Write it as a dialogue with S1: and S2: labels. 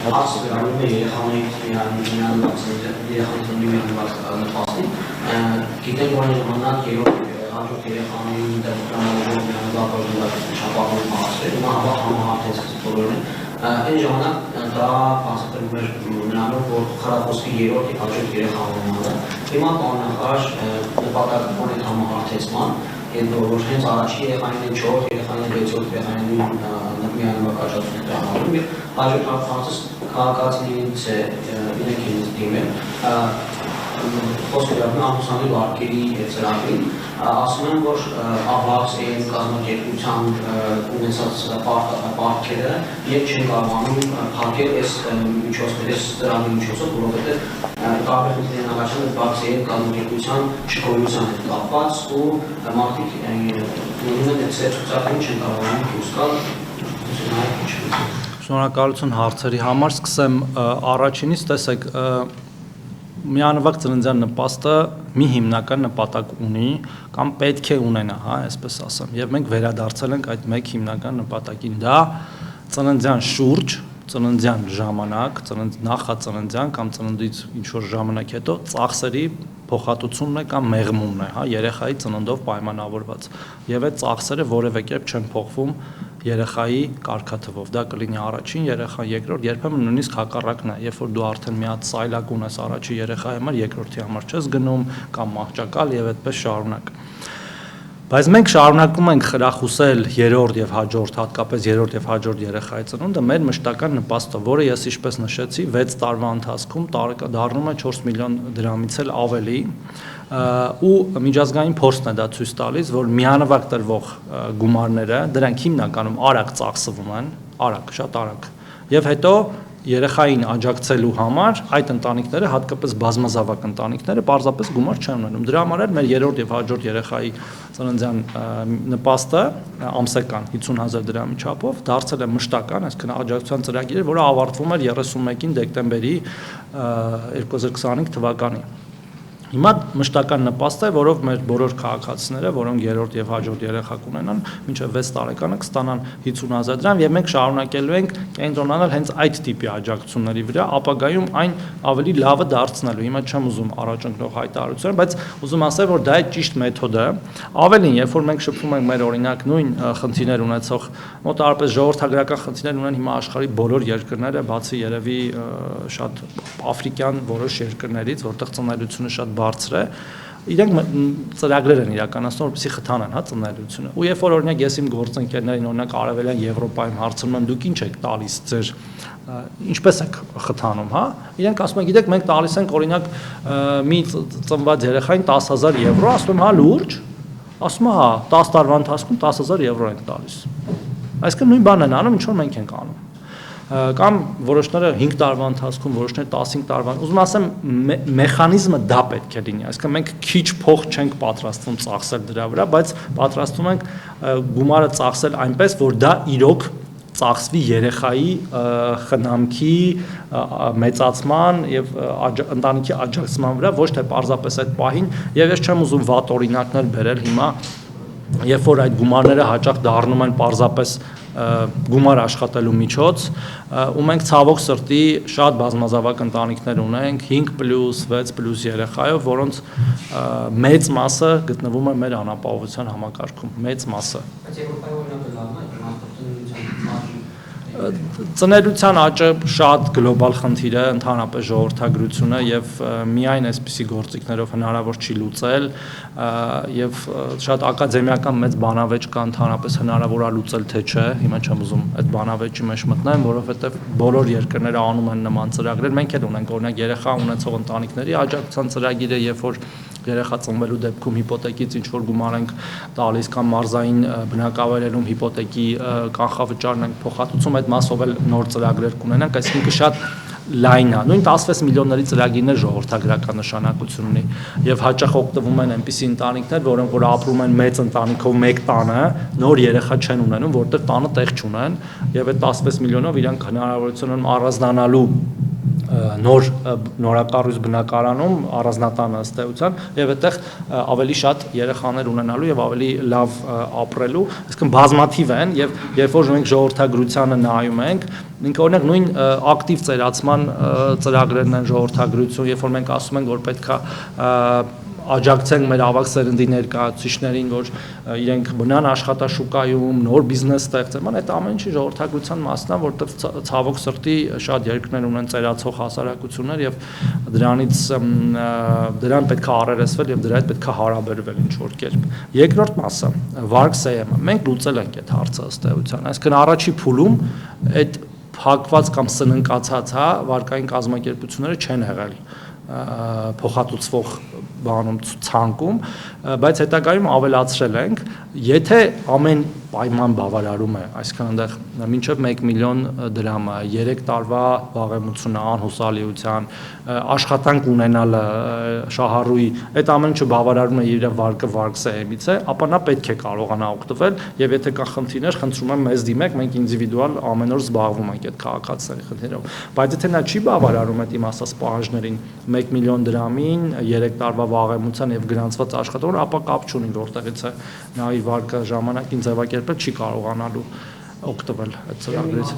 S1: Ասկրանում է երեխաների նպաստին, գիտենք, որ ժամանակ երրորդ հաջորդ երեխաների դեպքում շապաղում հասրել, հիմա համահարթեց բոլորն այն ժամանակ դա բացատրում էր նրանով, որ խրախոսքի երրորդ և հաջորդ երեխաները հիմա կանոնախար նպատակ ունեն համահարթեցման և որ հենց առաջի երեխաներին 4 երեխաներին 6 երեխաներին միանվագ աջակցություն տրամադրում և հաջորդ հարցից քաղաքացիներից է իրենք ինձ դիմել խոսքը ամուսնալի վարկերի ծրագրին ասում են, որ ԱՎԱԿՍ-ի կազմակերպության ունեցած պարտքերը և չեն կարողանում փակել այս միջոցները, այս ծրագրի միջոցով, որովհետև տարբեր խնդիրներ առաջանում ԱՎԱԿՍ-ի կազմակերպության չգոյության հետ կապված ու մարդիկ նույնն այդ ցուցակին չեն կարողանում դուրս գալ
S2: Շնորհակալություն հարցերի համար, սկսեմ առաջինից, տեսեք, միանվագ ծննդյան նպաստը մի հիմնական նպատակ ունի կամ պետք է ունենա, այսպես ասեմ, եւ մենք վերադարձել ենք այդ մեկ հիմնական նպատակին, դա ծննդյան շուրջ, ծննդյան ժամանակ, նախածննդյան կամ ծննդից ինչ-որ ժամանակ հետո ծախսերի փոխհատուցումն է կամ մեղմումն է, երեխայի ծննդով պայմանավորված եւ այդ ծախսերը որևէ կերպ չեն փոխվում երեխայի կարգաթվով, դա կլինի առաջին երեխան, երկրորդ, երբեմն նույնիսկ հակառակն է, երբ որ դու արդեն մի հատ սայլակ ունես առաջի երեխայի համար, երկրորդի համար չես գնում կամ մահճակալ եւ այդպես շարունակ։ Բայց մենք շարունակում ենք խրախուսել երրորդ եւ հաջորդ, հատկապես երրորդ եւ հաջորդ երեխայի ծնունդը մեր մշտական նպաստով, որը ես ինչպես նշեցի, 6 տարվա ընթացքում դառնում է 4 միլիոն դրամից էլ ավելի ու միջազգային փորձն է դա ցույց տալիս, որ միանվագ տրվող գումարները դրանք հիմնականում արագ ծախսվում են, շատ արագ, եւ հետո երեխային աջակցելու համար այդ ընտանիքները, հատկապես բազմազավակ ընտանիքները պարզապես գումար չեն ունենում։ Դրա համար էլ մեր երրորդ եւ հաջորդ երեխայի ծննդյան նպաստը ամսական 50,000 դրամի չափով դարձել է մշտական, այսինքն աջակցության ծրագիրը, որը ավարտվում էր 31 դեկտեմբերի 2025 թվականին։ Հիմա մշտական նպաստ է, որով մեր բոլոր քաղաքացիները, որոնք երրորդ եւ հաջորդ երեխա կունենան, մինչեւ 6 տարեկանը կստանան 50,000 դրամ եւ մենք շարունակելու ենք կենտրոնանալ հենց այդ տիպի աջակցությունների վրա, ապագայում այն ավելի լավը դարձնելու։ Հիմա չեմ ուզում առաջընկնող հայտարարություն, բայց ուզում ասել, որ դա է ճիշտ մեթոդը։ Ավելին, երբ որ մենք շփվում ենք մեր օրինակ նույն խնդիրներ ունեցող մոտավորապես ժողովրդագրական խնդիրներ ունեն հիմա աշխարհի բոլոր երկրները, բացի երևի շատ աֆրիկյան որոշ երկրներից, որտեղ ծնելիությունը շատ բարձր է, իրենք ծրագրեր են իրականացնում, որպեսզի խթանեն ծնելիությունը։ Ու երբ որ օրինակ ես իմ գործընկերներին օրինակ Արևելյան Եվրոպայում հարցնում եմ, դուք ինչ եք տալիս ձեր ինչպես եք խթանում, իրենք ասում են, գիտեք, մենք տալիս ենք օրինակ մի ծնված երեխային 10,000 եվրո, ասում եմ, լուրջ, ասում է, 10 տարվա ընթացքում 10,000 եվրո ենք տալիս։ Այսինքն նույն բանն են անում, ինչ որ մենք ենք անում։ Կամ որոշները 5 տարվա ընթացքում, որոշները 15 տարվա, ուզում ասեմ, մեխանիզմը դա պետք է լինի, այսինքն մենք քիչ փող չենք պատրաստվում ծախսել դրա վրա, բայց պատրաստվում ենք գումարը ծախսել այնպես, որ դա իրոք ծախսվի երեխայի խնամքի, մեծացման եւ ընտանիքի աջակցման վրա, ոչ թե պարզապես այդ պահին, եւ ես չեմ ուզում վատ օրինակներ բերել հիմա, երբ որ այդ գումարները հաճախ դառնում են պարզապես գումար աշխատելու միջոց, ու մենք ցավոք սրտի շատ բազմազավակ ընտանիքներ ունենք 5+6+ երեխայով, որոնց մեծ մասը գտնվում է մեր անապահովության համակարգում, մեծ մասը։ Ծնելիության աճը շատ գլոբալ խնդիր է, ընդհանրապես ժողովրդագրությունը եւ միայն այսպիսի գործիքներով հնարավոր չի լուծել եւ շատ ակադեմիական մեծ բանավեճ կա ընդհանրապես հնարավոր է լուծել թե չէ, հիմա չեմ ուզում այդ բանավեճի մեջ մտնեմ, որովհետեւ բոլոր երկրները անում են նման ծրագրեր, մենք էլ ունենք օրինակ երեխա ունեցող ընտանիքների աջակցության ծրագիրը, երբ որ երեխա ծնվելու դեպքում հիպոթեկից ինչ որ գումար ենք տալիս կամ մարզային բնակավայրերում հիպոթեկի կանխավճարն ենք փոխհատուցում, այդ մասով էլ նոր ծրագրեր կունենանք, այսինքն շատ լայն է, նույն 16 միլիոնների ծրագիրն է ժողովրդագրական նշանակություն ունի եւ հաճախ օգտվում են այնպիսի ընտանիքներ, որոնք որ ապրում են մեծ ընտանիքով մեկ տանը, նոր երեխա չեն ունենում, որտեղ տանը տեղ չունեն եւ այդ 16 միլիոնով իրանք հնարավորություն ունեն առանձնանալու նորակառույց բնակարանում առանձնատանը ըստ էության եւ այդտեղ ավելի շատ երեխաներ ունենալու եւ ավելի լավ ապրելու, այսինքն բազմաթիվ են եւ երբ որ մենք ժողովրդագրությանը նայում ենք, ինքը օրինակ նույն ակտիվ ծերացման ծրագրերն են ժողովրդագրություն, երբ որ մենք ասում ենք որ պետքա աջակցենք մեր ավագ սերնդի ներկայացուցիչներին, որ իրենք մնան աշխատաշուկայում, նոր բիզնես ստեղծեն, այդ ամեն ինչի ժողովրդագրության մասն է, որտեղ ցավոք սրտի շատ երկրներ ունեն ծերացող հասարակություններ եւ դրան պետք է առերեսվել եւ դրա հետ պետք է հարաբերվել ինչ որ կերպ։ Երկրորդ մասը, վարկ-սեյեմը, մենք լուծել ենք այդ հարցը ըստ էության, այսինքն առաջի փուլում այդ փակված կամ սննկացած, վարկային կազմակերպությունները չեն եղել փոխհատուցվող բանում ցանկում, բայց հետագայում ավելացրել ենք, եթե ամեն պայման բավարարում է, այսինքն այնտեղ մինչև 1 միլիոն դրամը, 3 տարվա վաղեմությունը, անհուսալիության, աշխատանք ունենալը, շահառուի, այդ ամեն ինչը բավարարում է իր վարկը վարկ-սեյեմից է, ապա նա պետք է կարողանա օգտվել, եւ եթե կա խնդիրներ, խնդրում եմ մեզ դիմեք, մենք ինդիվիդուալ ամեն օր զբաղվում ենք այդ քաղաքացիների խնդիրով, բայց եթե նա չի բավարարում այդ իմ ասած պահանջներին 1 միլիոն դրամին, 3 տարվա վաղեմության եւ գրանցված աշխատողը, ապա կապ չունի որտեղից է նա իր վարկը ժամանակին ձևակերպել չի կարողանալու օգտվել այդ ծրագրից։